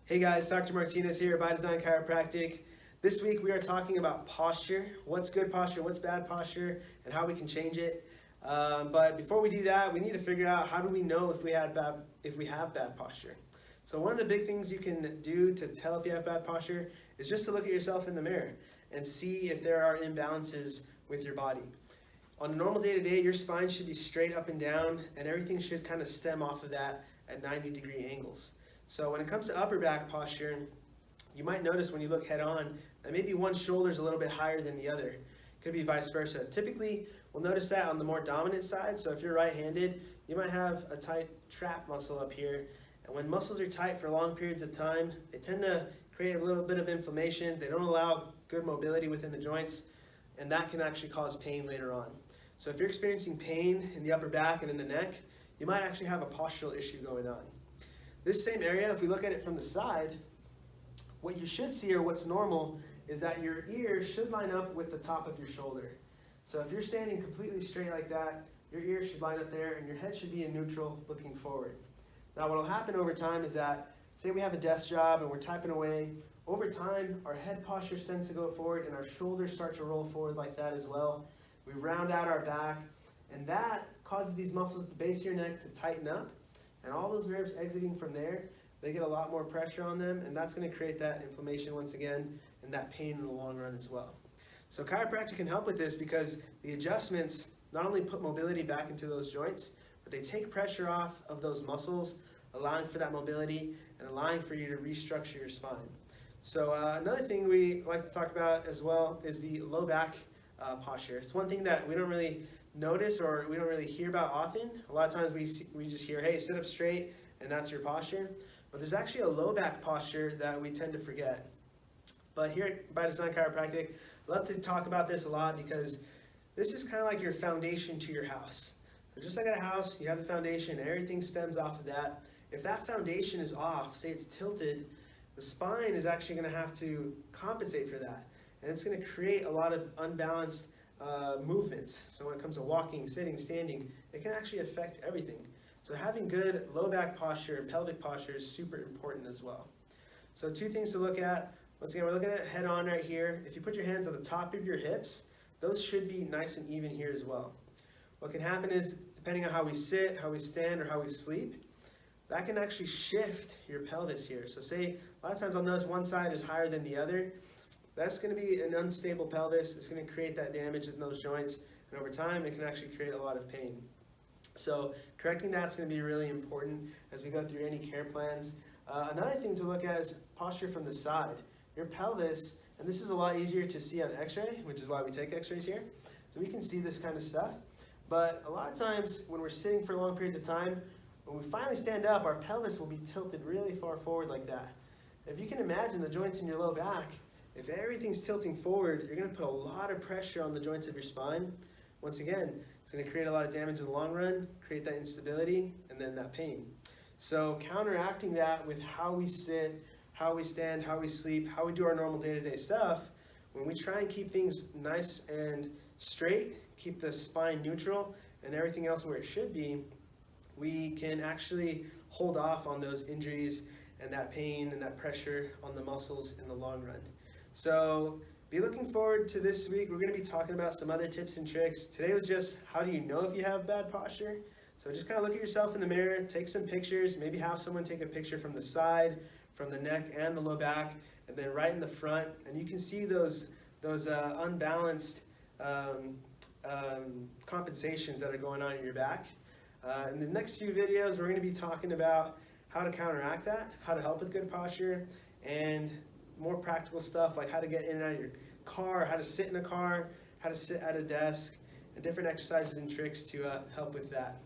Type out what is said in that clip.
Hey guys, Dr. Martinez here by Design Chiropractic. This week we are talking about posture, what's good posture, what's bad posture, and how we can change it. But before we do that, we need to figure out how do we know if we have bad posture. So one of the big things you can do to tell if you have bad posture is just to look at yourself in the mirror and see if there are imbalances with your body. On a normal day-to-day, your spine should be straight up and down, and everything should kind of stem off of that at 90-degree angles. So when it comes to upper back posture, you might notice when you look head on that maybe one shoulder is a little bit higher than the other. Could be vice versa. Typically, we'll notice that on the more dominant side. So if you're right-handed, you might have a tight trap muscle up here. And when muscles are tight for long periods of time, they tend to create a little bit of inflammation. They don't allow good mobility within the joints, and that can actually cause pain later on. So if you're experiencing pain in the upper back and in the neck, you might actually have a postural issue going on. This same area, if we look at it from the side, what you should see, or what's normal, is that your ear should line up with the top of your shoulder. So if you're standing completely straight like that, your ear should line up there and your head should be in neutral looking forward. Now what will happen over time is that, say we have a desk job and we're typing away, over time our head posture tends to go forward and our shoulders start to roll forward like that as well. We round out our back, and that causes these muscles at the base of your neck to tighten up. And all those nerves exiting from there, they get a lot more pressure on them, and that's going to create that inflammation once again and that pain in the long run as well. So chiropractic can help with this because the adjustments not only put mobility back into those joints, but they take pressure off of those muscles, allowing for that mobility and allowing for you to restructure your spine. So another thing we like to talk about as well is the low back posture. It's one thing that we don't really notice or we don't really hear about often. A lot of times we just hear, hey, sit up straight, and that's your posture. But there's actually a low back posture that we tend to forget. But here by Design Chiropractic, I love to talk about this a lot because this is kind of like your foundation to your house. So just like at a house, you have the foundation, and everything stems off of that. If that foundation is off, say it's tilted, the spine is actually going to have to compensate for that. And it's going to create a lot of unbalanced movements. So when it comes to walking, sitting, standing, it can actually affect everything. So having good low back posture and pelvic posture is super important as well. So two things to look at. Once again, we're looking at head on right here. If you put your hands on the top of your hips, those should be nice and even here as well. What can happen is, depending on how we sit, how we stand, or how we sleep, that can actually shift your pelvis here. So say, a lot of times I'll notice one side is higher than the other. That's going to be an unstable pelvis. It's going to create that damage in those joints, and over time it can actually create a lot of pain. So correcting that's going to be really important as we go through any care plans. Another thing to look at is posture from the side. Your pelvis, and this is a lot easier to see on x-ray, which is why we take x-rays here. So we can see this kind of stuff. But a lot of times when we're sitting for long periods of time, when we finally stand up, our pelvis will be tilted really far forward like that. If you can imagine the joints in your low back, if everything's tilting forward, you're going to put a lot of pressure on the joints of your spine. Once again, it's going to create a lot of damage in the long run, create that instability, and then that pain. So counteracting that with how we sit, how we stand, how we sleep, how we do our normal day-to-day stuff, when we try and keep things nice and straight, keep the spine neutral, and everything else where it should be, we can actually hold off on those injuries and that pain and that pressure on the muscles in the long run. So be looking forward to this week. We're going to be talking about some other tips and tricks. Today was just how do you know if you have bad posture. So just kind of look at yourself in the mirror, take some pictures, maybe have someone take a picture from the side, from the neck and the low back, and then right in the front. And you can see those unbalanced compensations that are going on in your back. In the next few videos, we're going to be talking about how to counteract that, how to help with good posture, and more practical stuff like how to get in and out of your car, how to sit in a car, how to sit at a desk, and different exercises and tricks to help with that.